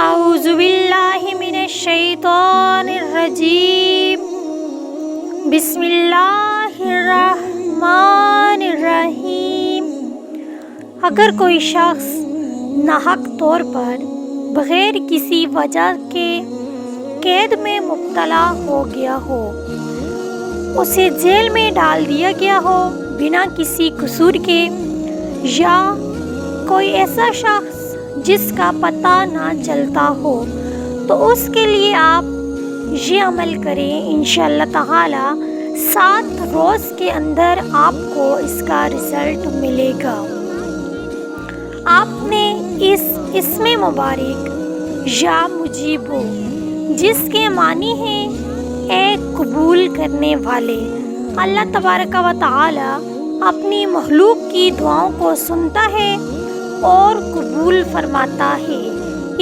اعوذ باللہ من الشیطان الرجیم بسم اللہ الرحمن الرحیم۔ اگر کوئی شخص ناحق طور پر بغیر کسی وجہ کے قید میں مبتلا ہو گیا ہو، اسے جیل میں ڈال دیا گیا ہو بنا کسی قصور کے، یا کوئی ایسا شخص جس کا پتہ نہ چلتا ہو، تو اس کے لیے آپ یہ عمل کریں، انشاءاللہ تعالی 7 روز کے اندر آپ کو اس کا رزلٹ ملے گا۔ آپ نے اس اسم مبارک یا مجیبو، جس کے معنی ہیں اے قبول کرنے والے، اللہ تبارک و تعالی اپنی مخلوق کی دعاؤں کو سنتا ہے اور قبول فرماتا ہے،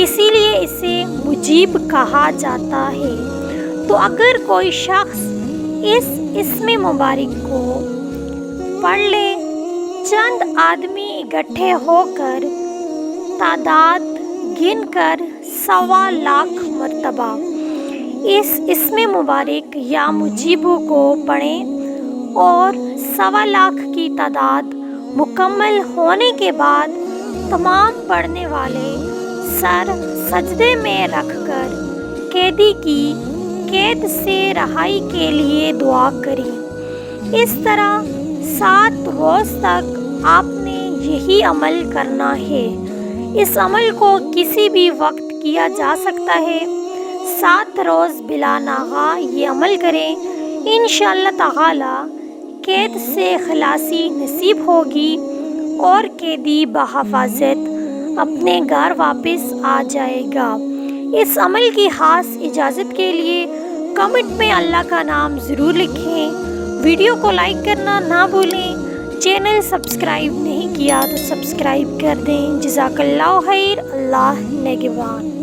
اسی لیے اسے مجیب کہا جاتا ہے۔ تو اگر کوئی شخص اس اسم مبارک کو پڑھ لے، چند آدمی اکٹھے ہو کر تعداد گن کر 1.25 لاکھ مرتبہ اس اسم مبارک یا مجیبو کو پڑھیں، اور 1.25 لاکھ کی تعداد مکمل ہونے کے بعد تمام پڑھنے والے سر سجدے میں رکھ کر قیدی کی قید سے رہائی کے لیے دعا کریں۔ اس طرح 7 روز تک آپ نے یہی عمل کرنا ہے۔ اس عمل کو کسی بھی وقت کیا جا سکتا ہے۔ 7 روز بلا ناغہ یہ عمل کریں، انشاءاللہ تعالی قید سے خلاصی نصیب ہوگی اور قیدی بحفاظت اپنے گھر واپس آ جائے گا۔ اس عمل کی خاص اجازت کے لیے کمنٹ میں اللہ کا نام ضرور لکھیں۔ ویڈیو کو لائک کرنا نہ بھولیں۔ چینل سبسکرائب نہیں کیا تو سبسکرائب کر دیں۔ جزاک اللہ خیر۔ اللہ نگہبان۔